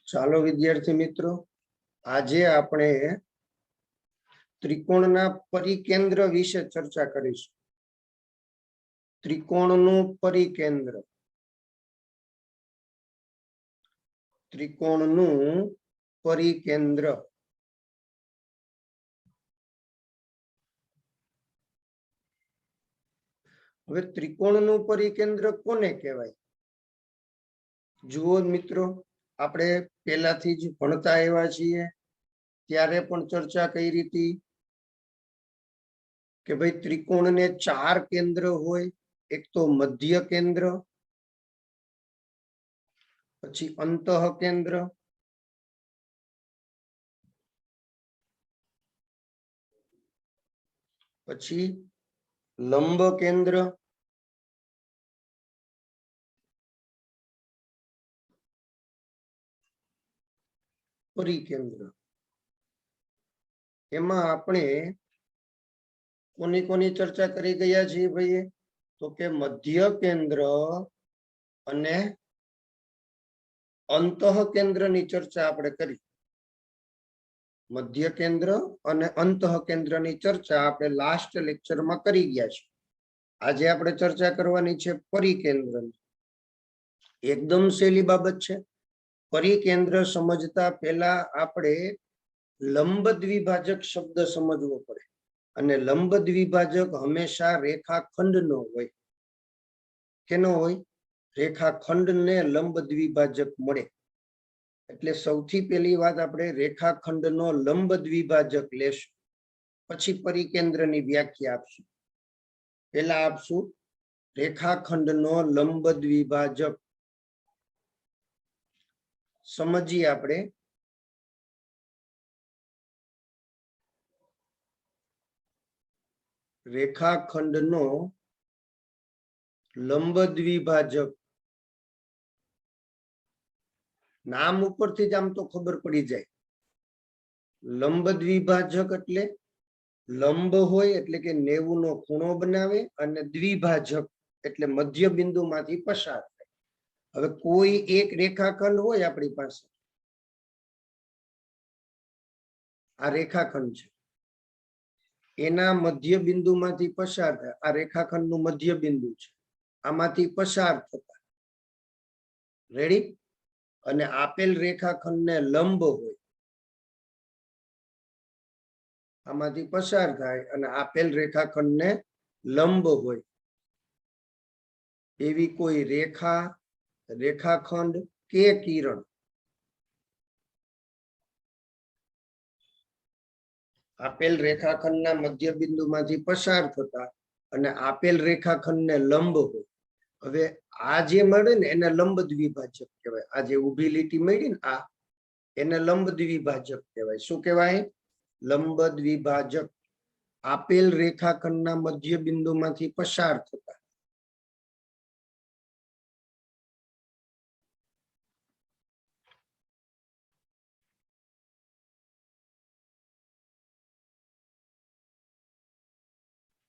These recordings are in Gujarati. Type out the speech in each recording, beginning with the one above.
ચાલો વિદ્યાર્થી મિત્રો, આજે આપણે ત્રિકોણના પરિકેન્દ્ર વિશે ચર્ચા કરીશું. ત્રિકોણનું પરિકેન્દ્ર. ત્રિકોણનું પરિકેન્દ્ર. હવે ત્રિકોણનું પરિકેન્દ્ર કોને કહેવાય? જુઓ મિત્રો, આપણે પહેલાથી જ ભણતા આવ્યા છીએ, ત્યારે પણ ચર્ચા કરી હતી કે ભાઈ ત્રિકોણને 4 કેન્દ્ર હોય. એક તો મધ્ય કેન્દ્ર, પછી અંતઃ કેન્દ્ર, પછી લંબ કેન્દ્ર, પરિકેન્દ્ર. એમાં આપણે કોની કોની ચર્ચા કરી ગયા છીએ ભાઈ? તો કે મધ્ય કેન્દ્ર અને અંતઃ કેન્દ્રની ચર્ચા આપણે કરી. મધ્ય કેન્દ્ર અને અંતઃ કેન્દ્રની ચર્ચા આપણે લાસ્ટ લેક્ચરમાં કરી ગયા છે. આજે આપણે ચર્ચા કરવાની છે પરિકેન્દ્રની. એકદમ સહેલી બાબત છે. પરિકેન્દ્ર સમજતા પહેલા આપણે લંબ દ્વિભાજક શબ્દ સમજવો પડે. અને લંબ દ્વિભાજક હંમેશા રેખાખંડનો હોય. કેનો હોય? રેખાખંડને લંબ દ્વિભાજક મળે. એટલે સૌથી પહેલી વાત આપણે રેખાખંડનો લંબ દ્વિભાજક લેશું, પછી પરિકેન્દ્રની વ્યાખ્યા આપશું. પહેલા આપશું રેખાખંડનો લંબ દ્વિભાજક. સમજીએ આપણે. રેખાખંડનો લંબ દ્વિભાજક. નામ ઉપરથી જ આમ તો ખબર પડી જાય. લંબ દ્વિભાજક એટલે લંબ હોય એટલે કે 90 નો ખૂણો બનાવે, અને દ્વિભાજક એટલે મધ્ય બિંદુમાંથી પસાર થાય. હવે કોઈ એક રેખાખંડ હોય આપણી પાસે, આ રેખાખંડ છે, એના મધ્ય બિંદુમાંથી પસાર થાય. આ રેખાખંડનું મધ્ય બિંદુ છે, આમાંથી પસાર થતા. રેડી? અને આપેલ રેખાખંડને લંબ હોય, આમાંથી પસાર થાય અને આપેલ રેખાખંડને લંબ હોય એવી કોઈ રેખા, રેખાખંડ કે કિરણ આપેલ રેખાખંડના મધ્ય બિંદુમાંથી પસાર થતા અને આપેલ રેખાખંડને લંબ હોય. હવે આ જે મળે ને એને લંબ દ્વિભાજક કહેવાય. આ જે ઊભી લીટી મળી ને, આ એને લંબ દ્વિભાજક કહેવાય. શું કહેવાય? લંબ દ્વિભાજક. આપેલ રેખાખંડના મધ્ય બિંદુમાંથી પસાર થતા.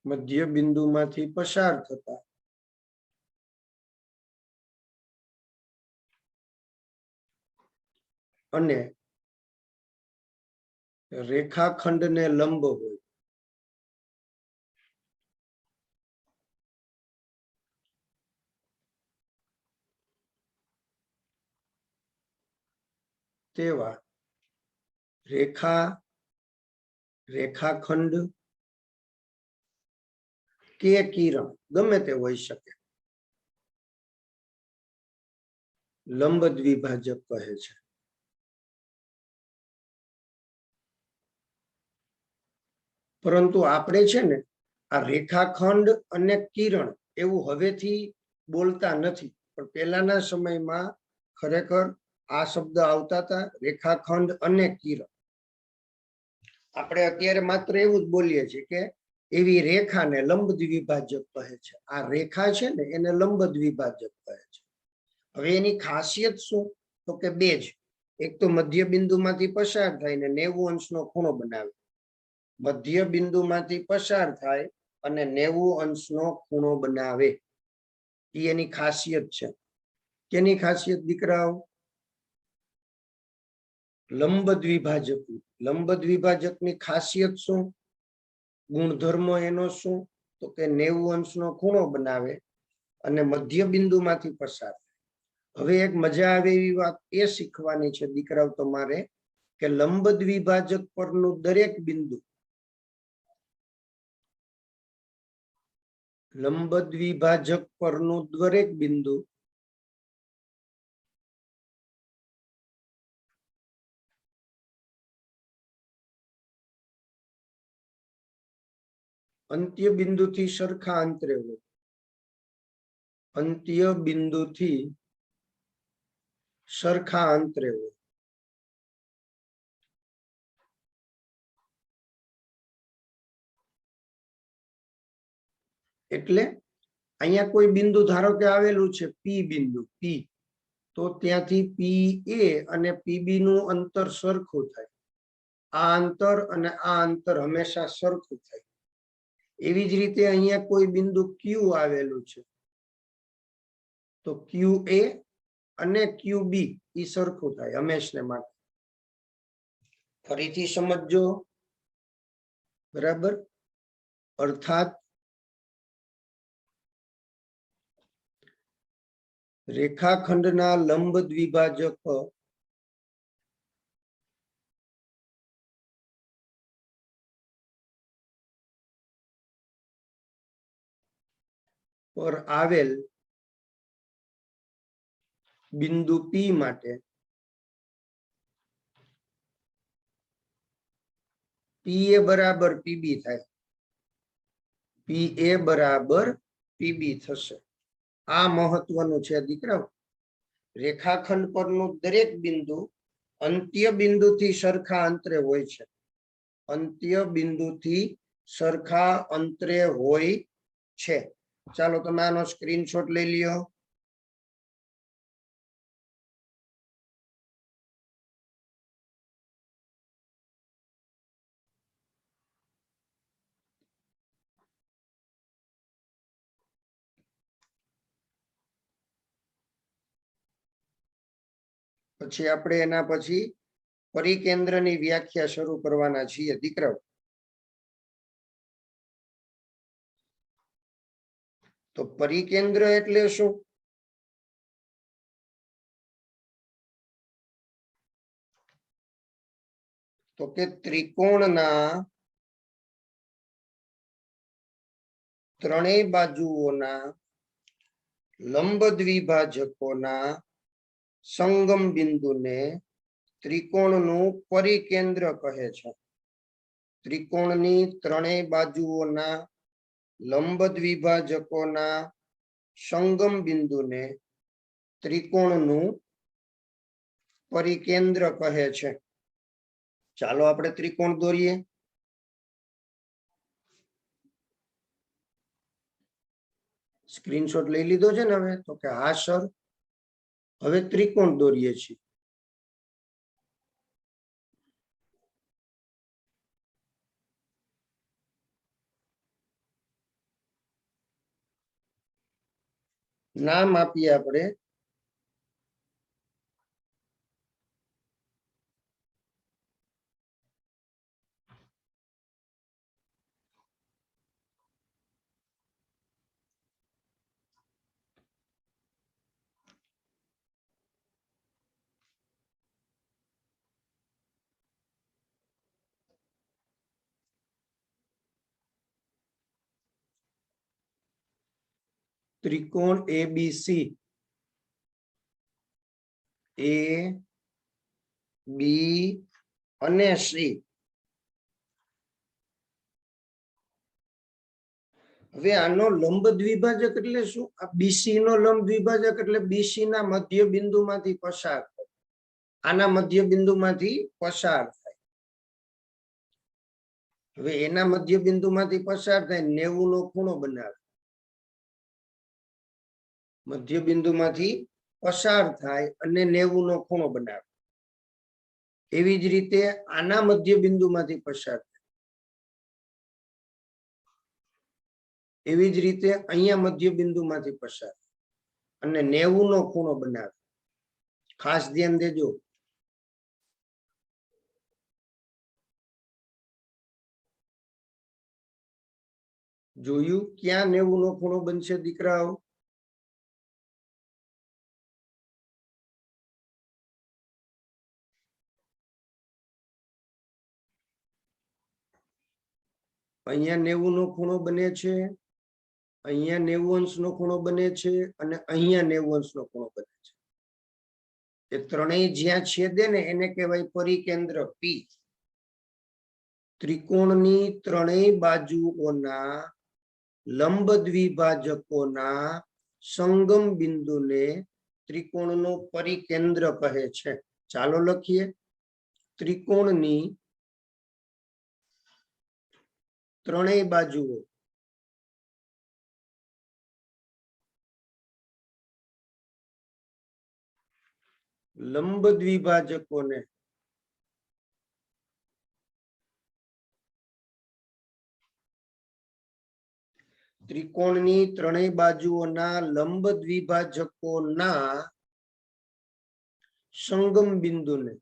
મધ્ય બિંદુમાંથી પસાર થતા અને રેખાખંડને લંબ હોય. તેવા રેખા, રેખાખંડ કે કિરણ ગમે તે હોઈ શકે, લંબ દ્વિભાજક કહે છે. પરંતુ આપણે છે ને આ રેખાખંડ અને કિરણ એવું હવેથી બોલતા નથી, પણ પહેલાના સમયમાં ખરેખર આ શબ્દ આવતા હતા, રેખાખંડ અને કિરણ. આપણે અત્યારે માત્ર એવું જ બોલીએ છીએ કે એવી રેખાને લંબ દ્વિભાજક કહે છે. આ રેખા છે ને એને લંબ દ્વિભાજક કહે છે. હવે એની ખાસિયત શું? તો કે બે જ. એક તો મધ્ય બિંદુમાંથી પસાર થાય ને 90 અંશનો ખૂણો બનાવે. મધ્ય બિંદુમાંથી પસાર થાય અને 90 અંશનો ખૂણો બનાવે. એ એની ખાસિયત છે. કેની ખાસિયત દીકરાઓ? લંબ દ્વિભાજકની ખાસિયત શું, ગુણધર્મો એનો શું, તો કે 90 અંશનો ખૂણો બનાવે અને મધ્ય બિંદુમાંથી પસાર થાય. હવે એક મજા આવે એવી વાત એ શીખવાની છે દીકરાઓ તમારે કે લંબ દ્વિભાજક પરનું દરેક બિંદુ, લંબ દ્વિભાજક પરનું દરેક બિંદુ અંત્ય બિંદુથી સરખા અંતરે હોય. અંત્ય બિંદુથી સરખા અંતરે હોય. એટલે અહીંયા કોઈ બિંદુ ધારો કે આવેલું છે પી બિંદુ, પી, તો ત્યાંથી પી એ અને પીબી નું અંતર સરખું થાય. આ અંતર અને આ અંતર હંમેશા સરખું થાય. એવી જ રીતે અહીંયા કોઈ બિંદુ ક્યુ આવેલું છે તો ક્યુ એ અને ક્યુ બી એ સરખું થાય હંમેશને માટે. ફરીથી સમજો, બરાબર? અર્થાત રેખાખંડના લંબ દ્વિભાજક પર આવેલ બિંદુ પી માટે પી એ બરાબર પીબી થાય. પી એ બરાબર પીબી થશે. આ મહત્વનું છે દીકરાઓ. રેખાખંડ પરનું દરેક બિંદુ અંત્ય બિંદુથી સરખા અંતરે હોય છે. અંત્ય બિંદુથી સરખા અંતરે હોય છે. ચાલો તમે આનો સ્ક્રીનશોટ લઈ લ્યો. પછી આપણે એના પછી પરિકેન્દ્રની વ્યાખ્યા શરૂ કરવાના છીએ દીકરાઓ. તો પરિકેન્દ્ર એટલે શું? તો કે ત્રિકોણના ત્રણેય બાજુઓના લંબ દ્વિભાજકોના સંગમ બિંદુને ત્રિકોણનું પરિકેન્દ્ર કહે છે. ત્રિકોણની ત્રણેય બાજુઓના લંબ દ્વિભાજકોના સંગમ બિંદુને ત્રિકોણનું પરિકેન્દ્ર કહે છે. ચાલો આપણે ત્રિકોણ દોરીએ. સ્ક્રીનશોટ લઈ લીધો છે ને હવે? તો કે હા સર. હવે ત્રિકોણ દોરીએ છીએ. નામ આપીએ આપણે ત્રિકોણ એબીસી. એ બી અને સી. હવે આનો લંબ દ્વિભાજક એટલે શું? આ બીસી નો લંબ દ્વિભાજક એટલે બીસી ના મધ્ય બિંદુમાંથી પસાર થાય. આના મધ્ય બિંદુમાંથી પસાર થાય. હવે એના મધ્ય બિંદુમાંથી પસાર થાય 90 નો ખૂણો બનાવે. મધ્ય બિંદુમાંથી પસાર થાય અને 90 નો ખૂણો બનાવે. એવી જ રીતે આના મધ્ય બિંદુમાંથી પસાર થાય. એવી જ રીતે અહીંયા મધ્ય બિંદુમાંથી પસાર અને 90 નો ખૂણો બનાવે. ખાસ ધ્યાન દેજો. જોયું ક્યાં 90 નો ખૂણો બનશે દીકરાઓ? અહીંયા 90 નો ખૂણો બને છે, અહીંયા 90 અંશનો ખૂણો બને છે અને અહીંયા 90 અંશનો ખૂણો બને છે. એ ત્રણેય જ્યાં છેદે ને એને કહેવાય પરિકેન્દ્ર P. ત્રિકોણની ત્રણેય બાજુઓના લંબ દ્વિભાજકોના સંગમ બિંદુને ત્રિકોણનું પરિકેન્દ્ર કહે છે. ચાલો લખીએ. ત્રિકોણની ત્રણેય બાજુઓ લંબ દ્વિભાજકોને ત્રિકોણની ત્રણેય બાજુઓના લંબ દ્વિભાજકોના સંગમ બિંદુને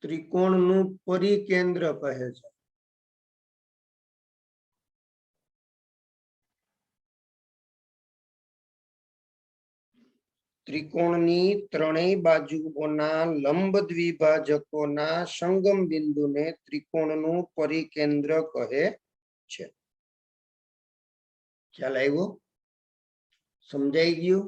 ત્રિકોણનું પરિકેન્દ્ર કહે છે. ત્રિકોણની ત્રણેય બાજુઓના લંબ દ્વિભાજકોના સંગમ બિંદુને ત્રિકોણનું પરિકેન્દ્ર કહે છે. ખ્યાલ આવ્યો? સમજાઈ ગયું?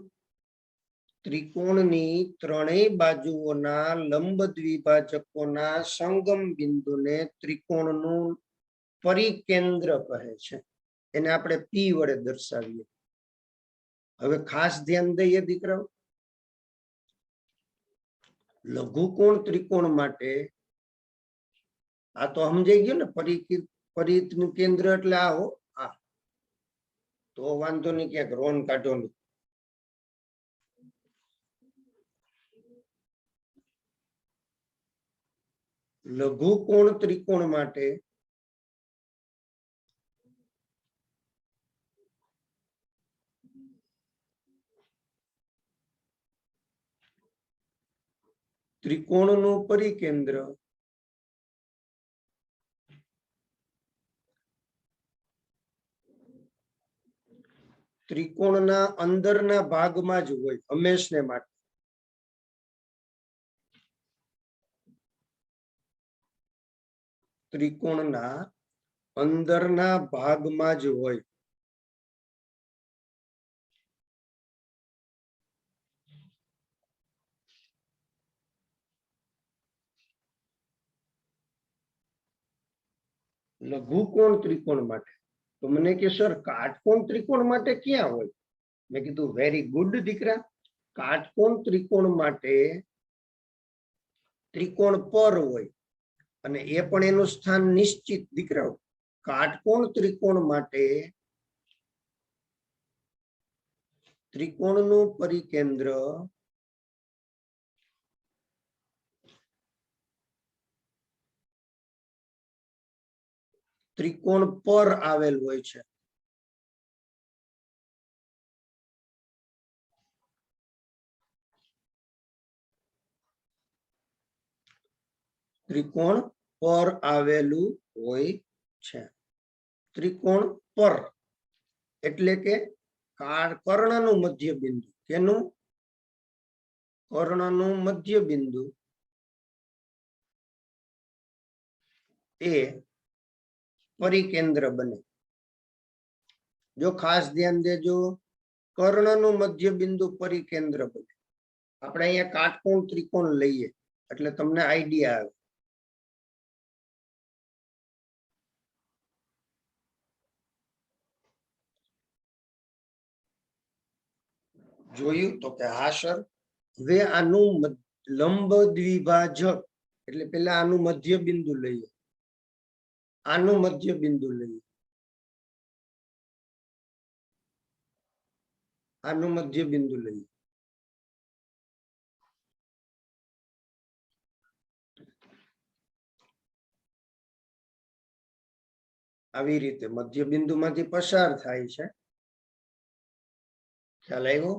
ત્રિકોણની ત્રણેય બાજુઓના લંબ દ્વિભાજકોના સંગમ બિંદુને ત્રિકોણનું પરિકેન્દ્ર કહે છે. એને આપણે P વડે દર્શાવીએ. હવે ખાસ ધ્યાન દઈએ દીકરાઓ, લઘુકોણ ત્રિકોણ માટે આ તો સમજાઈ ગયું ને, પરિતનું કેન્દ્ર એટલે આવો આ, તો વાંધો નહીં, ક્યાંક રોન કાઢો નહીં. લઘુકોણ ત્રિકોણ માટે ત્રિકોણનું પરિકેન્દ્ર ત્રિકોણના અંદરના ભાગમાં જ હોય હંમેશને માટે. ત્રિકોણના અંદરના ભાગમાં જ હોય. લઘુકોણ ત્રિકોણ માટે. તો મને કે સર કાટકોણ ત્રિકોણ માટે ક્યાં હોય? મેં કીધું વેરી ગુડ દીકરા. કાટકોણ ત્રિકોણ માટે ત્રિકોણ પર હોય અને એ પણ એનું સ્થાન નિશ્ચિત દીકરાઓ. કાટકોણ ત્રિકોણ માટે ત્રિકોણનું પરિકેન્દ્ર ત્રિકોણ પર આવેલ હોય છે. ત્રિકોણ પર આવેલું હોય છે. ત્રિકોણ પર એટલે કે કર્ણનું મધ્ય બિંદુ. કેનું? કર્ણનું મધ્ય બિંદુ એ પરિકેન્દ્ર બને. જો ખાસ ધ્યાન દેજો, કર્ણનું મધ્ય બિંદુ પરિકેન્દ્ર બને. આપણે અહીંયા કાટકોણ ત્રિકોણ લઈએ એટલે તમને આઈડિયા આવે. જોયું તો કે હા સર. હવે આનું લંબ દ્વિભાજક એટલે પેલા આનું મધ્ય બિંદુ લઈએ, આનું મધ્ય બિંદુ લઈએ, આનું મધ્ય બિંદુ લઈએ. આવી રીતે મધ્ય બિંદુમાંથી પસાર થાય છે. ખ્યાલ આવ્યો?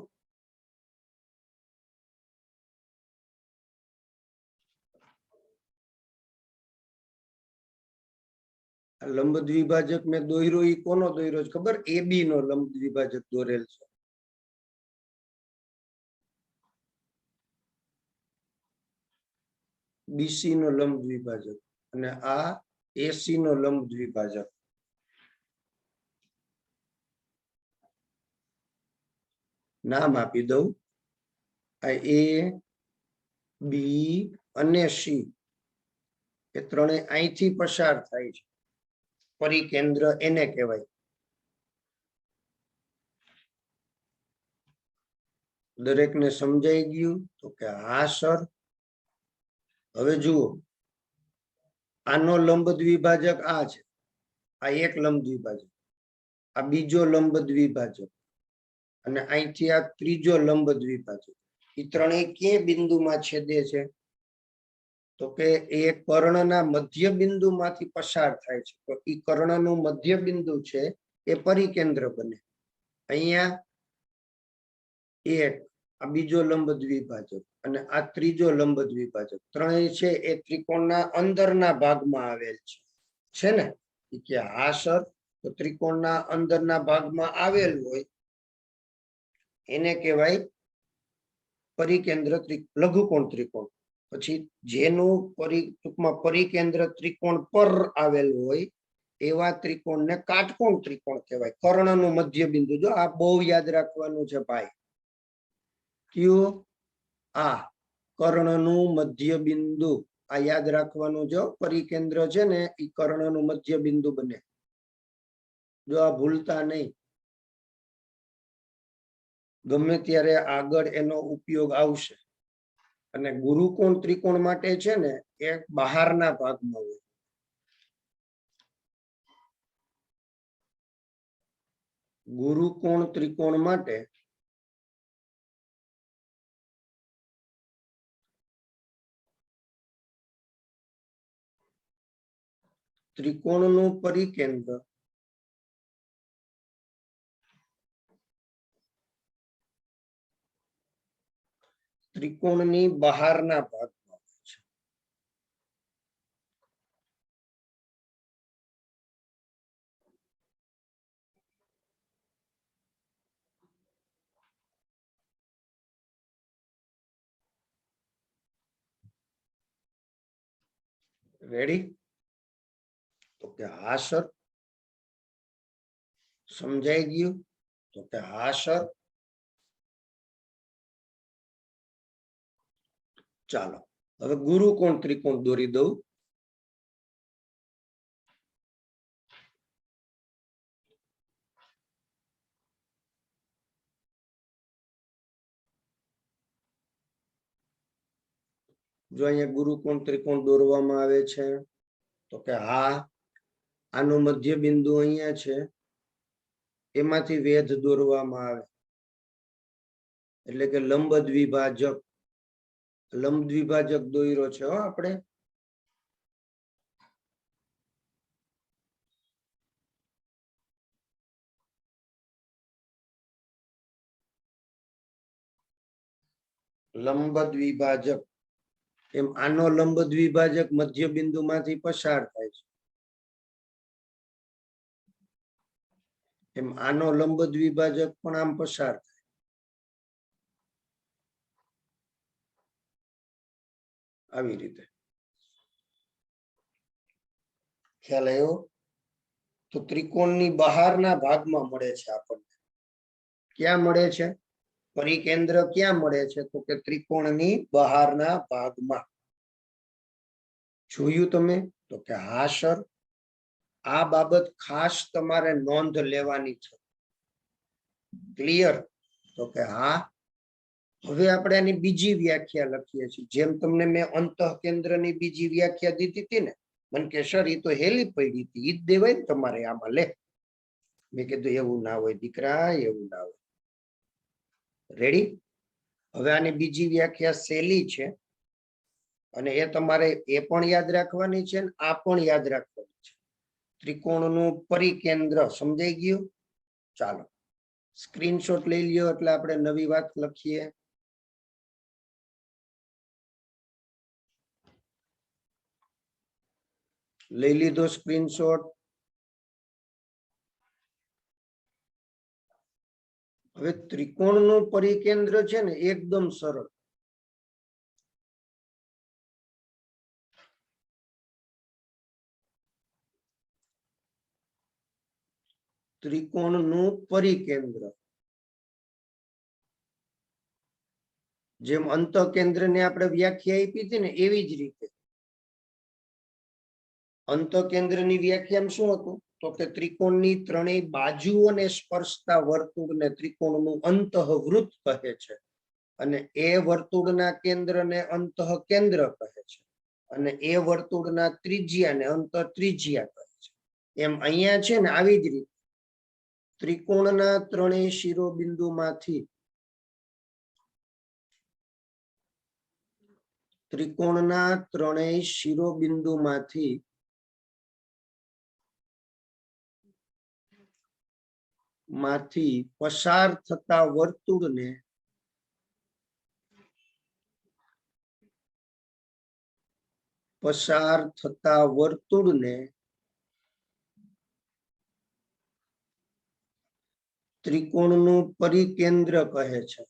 લંબ દ્વિભાજક મેં દોર્યો એ કોનો દોર્યો છે ખબર? AB નો લંબ દ્વિભાજક દોરેલ છે. BC નો લંબ દ્વિભાજક અને આ AC નો લંબ દ્વિભાજક. નામ આપી દઉં. આ A, B અને C એ ત્રણેય અહીંથી પસાર થાય છે. પરિકેન્દ્ર એને કહેવાય. દરેકને સમજાઈ ગયું? તો કે હા સર. હવે જુઓ, આનો લંબ દ્વિભાજક આ છે. આ એક લંબ દ્વિભાજક, આ બીજો લંબ દ્વિભાજક અને અહીંથી આ ત્રીજો લંબ દ્વિભાજક. એ ત્રણેય કે બિંદુમાં છેદે છે? તો કે એ કર્ણના મધ્ય બિંદુમાંથી પસાર થાય છે. તો એ કર્ણનું મધ્ય બિંદુ છે એ પરિકેન્દ્ર બને. અહીંયા એક, આ બીજો લંબ દ્વિભાજક અને આ ત્રીજો લંબ દ્વિભાજક ત્રણેય છે એ ત્રિકોણના અંદરના ભાગમાં આવેલ છે ને? કે હા સર. તો ત્રિકોણના અંદરના ભાગમાં આવેલ હોય એને કહેવાય પરિકેન્દ્ર લઘુકોણ ત્રિકોણ. પછી જેનું ટૂંકમાં પરિકેન્દ્ર ત્રિકોણ પર આવેલ હોય એવા ત્રિકોણને કાટકોણ ત્રિકોણ કહેવાય. કર્ણનું મધ્ય બિંદુ, જો આ બહુ યાદ રાખવાનું છે ભાઈ. કયું? આ કર્ણનું મધ્ય બિંદુ, આ યાદ રાખવાનું. જો પરિકેન્દ્ર છે ને એ કર્ણનું મધ્ય બિંદુ બને. જો આ ભૂલતા નહીં, ગમે ત્યારે આગળ એનો ઉપયોગ આવશે. અને ગુરુકોણ ત્રિકોણ માટે છે ને એ બહારના ભાગમાં હોય. ગુરુકોણ ત્રિકોણ માટે ત્રિકોણનું પરિકેન્દ્ર ત્રિકોણની બહારના ભાગમાં હોય છે. રેડી? તો કે હા સર. સમજાઈ ગયું? તો કે હા સર. ચાલો હવે ગુરુકોણ ત્રિકોણ દોરી દઉં. જો અહીંયા ગુરુકોણ ત્રિકોણ દોરવામાં આવે છે તો કે હા, આનું મધ્ય બિંદુ અહીંયા છે, એમાંથી વેધ દોરવામાં આવે એટલે કે લંબ દ્વિભાજક. લંબ દ્વિભાજક દોર્યો છે હો આપણે. લંબ દ્વિભાજક. એમ આનો લંબ દ્વિભાજક મધ્ય બિંદુ માંથી પસાર થાય છે. એમ આનો લંબ દ્વિભાજક પણ આમ પસાર થાય. આવી રીતે ખ્યાલ આવ્યો? તો ત્રિકોણની બહારના ભાગમાં મળે છે આપણને. ક્યાં મળે છે? પરિકેન્દ્ર ક્યાં મળે છે? તો કે ત્રિકોણની બહારના ભાગમાં. જોયું તમે? તો કે હા સર. આ બાબત ખાસ તમારે નોંધ લેવાની છે. ક્લિયર? તો કે હા. હવે આપણે આની બીજી વ્યાખ્યા લખીએ છીએ. જેમ તમને મેં અંતઃકેન્દ્રની બીજી વ્યાખ્યા દીધી હતી ને, મને કે સર એ તો હેલી પડી હતી, ઈ જ દેવાય ને તમારે આમાં. લે, મેં કીધું એવું ના હોય દીકરા, એવું ના હોય. રેડી? હવે આની બીજી વ્યાખ્યા સહેલી છે અને એ તમારે એ પણ યાદ રાખવાની છે ને આ પણ યાદ રાખવાની છે. ત્રિકોણનું પરિકેન્દ્ર સમજાઈ ગયું? ચાલો સ્ક્રીનશોટ લઈ લ્યો એટલે આપણે નવી વાત લખીએ. લઈ લીધો સ્ક્રીનશોટ? હવે ત્રિકોણનું પરિકેન્દ્ર છે ને એકદમ સરળ. ત્રિકોણનું પરિકેન્દ્ર જેમ અંતઃકેન્દ્રને આપણે વ્યાખ્યા આપી હતી ને એવી જ રીતે અંતઃકેન્દ્રની વ્યાખ્યામાં શું હતું તો કે ત્રિકોણની ત્રણેય બાજુઓને સ્પર્શતા વર્તુળને ત્રિકોણનું અંતઃવૃત્ત કહે છે અને એ વર્તુળના કેન્દ્રને અંતઃકેન્દ્ર કહે છે અને એ વર્તુળના ત્રિજ્યાને અંતઃત્રિજ્યા કહે છે. એમ અહીંયા છે ને આવી જ રીતે ત્રિકોણના ત્રણેય શિરોબિંદુમાંથી પસાર થતા વર્તુળને ત્રિકોણનું પરિકેન્દ્ર કહે છે.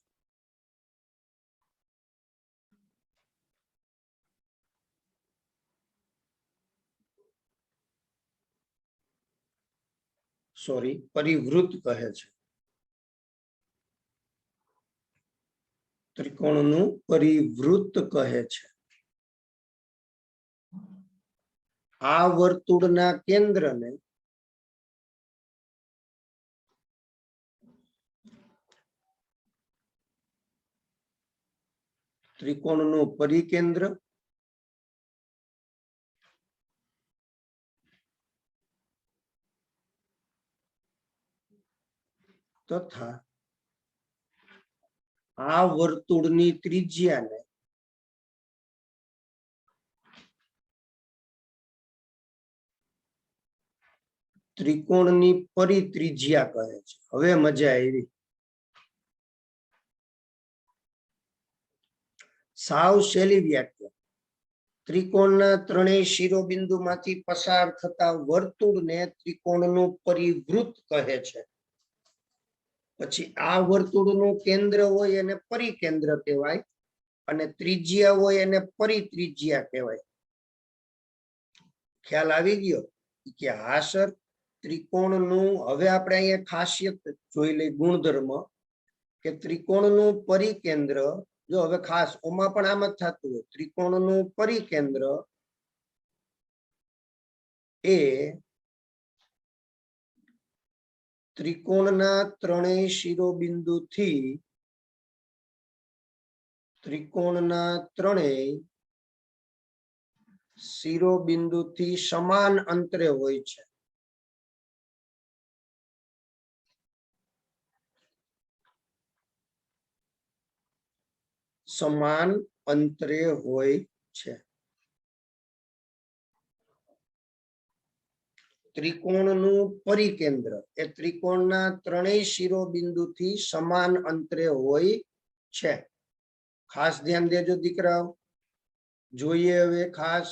પરિવૃત્ત કહે છે. ત્રિકોણનું પરિવૃત્ત કહે છે. આ વર્તુળના કેન્દ્રને ત્રિકોણનું પરિકેન્દ્ર તથા આ વર્તુળની ત્રિજ્યાને ત્રિકોણની પરિત્રિજ્યા કહે છે. હવે મજા આવી. સાવ સહેલી વ્યાખ્યા. ત્રિકોણના ત્રણેય શિરોબિંદુમાંથી પસાર થતા વર્તુળને ત્રિકોણનું પરિવૃત્ત કહે છે. પછી આ વર્તુળનું કેન્દ્ર હોય એને પરિકેન્દ્ર કહેવાય અને ત્રિજ્યા હોય એને પરિત્રિજ્યા કહેવાય. ખ્યાલ આવી ગયો કે હા સર ત્રિકોણનું હવે આપણે અહીંયા ખાસિયત જોઈ લઈ ગુણધર્મ કે ત્રિકોણનું પરિકેન્દ્ર જો હવે ખાસ ઓમાં પણ આમ જ થતું હોય ત્રિકોણનું પરિકેન્દ્ર એ ત્રિકોણના ત્રણેય શિરોબિંદુથી સમાન અંતરે હોય છે. સમાન અંતરે હોય છે. ત્રિકોણનું પરિકેન્દ્ર એ ત્રિકોણના ત્રણેય શિરોબિંદુથી સમાન અંતરે હોય છે. ખાસ ધ્યાન દેજો દીકરાઓ. જોઈએ હવે ખાસ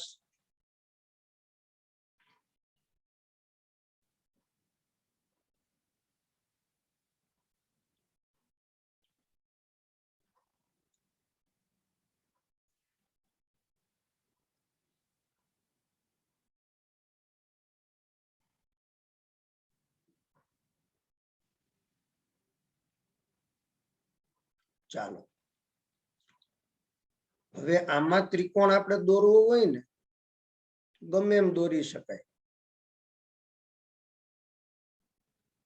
ચાલો હવે આમાં ત્રિકોણ આપણે દોરવો હોય ને ગમે એમ દોરી શકાય.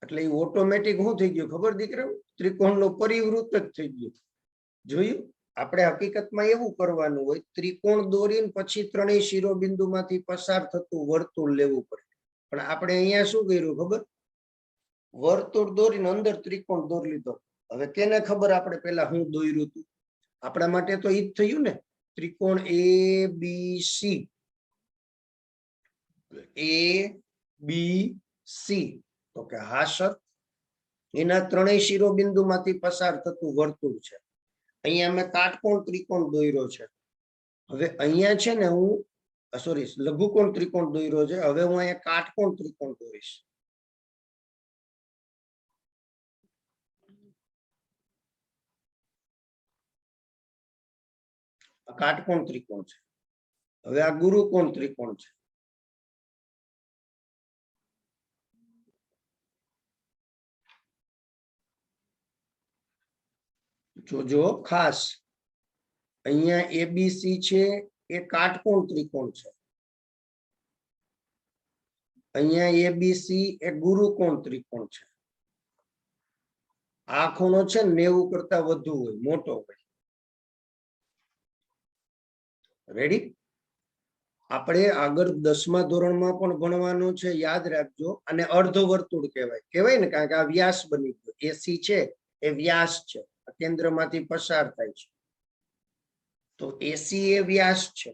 એટલે એ ઓટોમેટિક શું થઈ ગયું ખબર દીકરા? ત્રિકોણનો પરિવૃત્ત જ થઈ ગયો. જોયું? આપણે હકીકતમાં એવું કરવાનું હોય ત્રિકોણ દોરીને પછી ત્રણેય શિરોબિંદુમાંથી પસાર થતું વર્તુળ લેવું પડે. પણ આપણે અહીંયા શું કર્યું ખબર? વર્તુળ દોરીને અંદર ત્રિકોણ દોરી લીધો. હવે કેને ખબર આપણે પેલા હું દોર્યું હતું? આપણા માટે તો ઈ જ થયું ને ત્રિકોણ ABC. તો કે હા સર એના ત્રણેય શિરોબિંદુમાંથી પસાર થતું વર્તુળ છે. અહીંયા મેં કાટકોણ ત્રિકોણ દોર્યો છે. હવે અહીંયા છે ને હું લઘુકોણ ત્રિકોણ દોર્યો છે. હવે હું અહીંયા કાટકોણ ત્રિકોણ દોરીશ. આ કાટકોણ ત્રિકોણ છે. હવે આ ગુરુકોણ ત્રિકોણ છે. જોજો ખાસ, અહીંયા એબીસી છે એ કાટકોણ ત્રિકોણ છે. અહીંયા એબીસી એ ગુરુકોણ ત્રિકોણ છે. આ ખૂણો છે 90 કરતા વધુ હોય, મોટો હોય. રેડી? આપણે આગળ 10મા ધોરણમાં પણ ભણવાનું છે, યાદ રાખજો. અને અર્ધ વર્તુળ કહેવાય, કહેવાય ને, કારણ કે આ વ્યાસ બની ગયો. એસી છે એ વ્યાસ છે, કેન્દ્રમાંથી પસાર થાય છે. તો એસી એ વ્યાસ છે,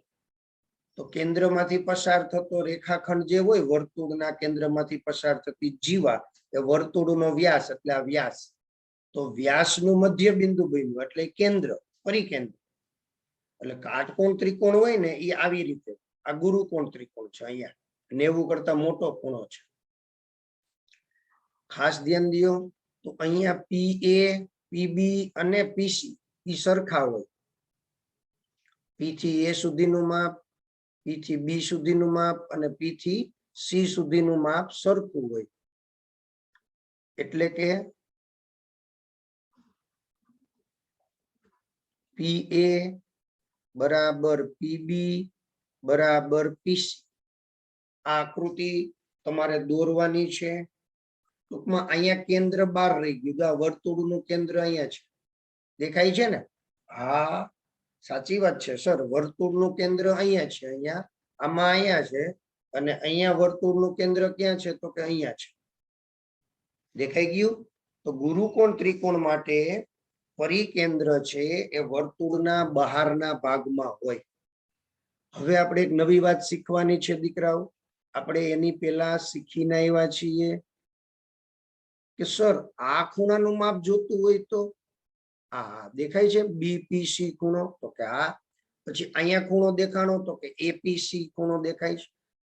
તો કેન્દ્રમાંથી પસાર થતો રેખાખંડ જે હોય, વર્તુળના કેન્દ્રમાંથી પસાર થતી જીવા, એ વર્તુળનો વ્યાસ, એટલે આ વ્યાસ. તો વ્યાસનું મધ્ય બિંદુ બન્યું એટલે કેન્દ્ર, પરિકેન્દ્ર. એટલે કાટકોણ ત્રિકોણ હોય ને એ આવી રીતે. આ ગુરુકોણ ત્રિકોણ છે, અહીંયા 90 કરતા મોટો ખૂણો છે. ખાસ ધ્યાન દો. તો અહીંયા પીએ, પીબી અને પીસી એ સરખા હોય. પી થી એ સુધીનું માપ, પી થી બી સુધીનું માપ અને પી થી સી સુધીનું માપ સરખું હોય. એટલે કે પીએ બરાબર પીબી બરાબર પીસી. આ આકૃતિ તમારે દોરવાની છે. ટૂંકમાં અહીંયા કેન્દ્ર બહાર રહી ગયું. આ વર્તુળનું કેન્દ્ર અહીંયા છે, દેખાય છે ને? હા, સાચી વાત છે સર. વર્તુળનું કેન્દ્ર અહીંયા છે, અહીંયા આમાં અહીંયા છે, અને અહીંયા વર્તુળનું કેન્દ્ર ક્યાં છે? તો કે અહીંયા છે. દેખાઈ ગયું? તો ગુરુકોણ ત્રિકોણ માટે પરિકેન્દ્ર છે એ વર્તુળના બહારના ભાગમાં હોય. હવે આપણે એક નવી વાત શીખવાની છે દીકરાઓ. આપણે એની પહેલા શીખીને આવ્યા છીએ કે સર આ ખૂણાનું માપ જોતું હોય તો આ દેખાય છે બીપીસી ખૂણો, તો કે આ. પછી અહીંયા ખૂણો દેખાણો, તો કે એપીસી ખૂણો દેખાય છે.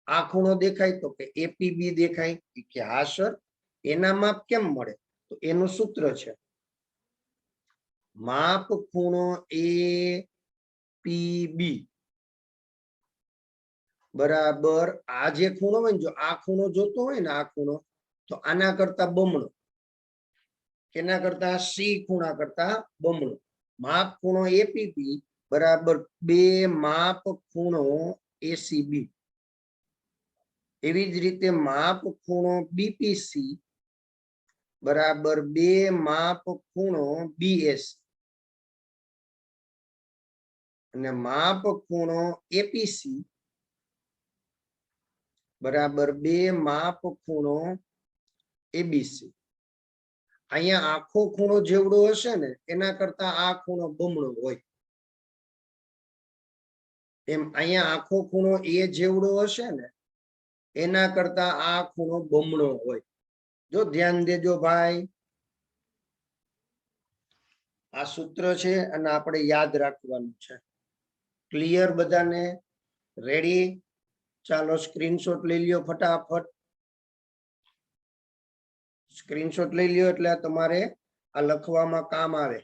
આ ખૂણો દેખાય તો કે એપીબી દેખાય. કે હા સર, એના માપ કેમ મળે? તો એનું સૂત્ર છે માપ ખૂણો એ પીબી બરાબર આ જે ખૂણો હોય ને, જો આ ખૂણો જોતો હોય ને, આ ખૂણો, તો આના કરતા બમણો. કેના કરતા? સી ખૂણા કરતા બમણો. માપ ખૂણો એપીબી બરાબર 2 માપ ખૂણો એસીબી. એવી જ રીતે માપ ખૂણો બીપીસી બરાબર 2 માપ ખૂણો બીએસી. અને માપ ખૂણો એપીસી બરાબર 2 માપ ખૂણો એબીસી. અહીંયા આખો ખૂણો જેવડો હશે ને, એના કરતા આ ખૂણો બમણો હોય. એમ અહીંયા આખો ખૂણો એ જેવડો હશે ને, એના કરતા આ ખૂણો બમણો હોય. જો ધ્યાન દેજો ભાઈ, આ સૂત્ર છે અને આપણે યાદ રાખવાનું છે. ક્લિયર બધાને? રેડી? ચાલો સ્ક્રીનશોટ લઈ લ્યો ફટાફટ. સ્ક્રીનશોટ લઈ લ્યો એટલે તમારે આ લખવામાં કામ આવે.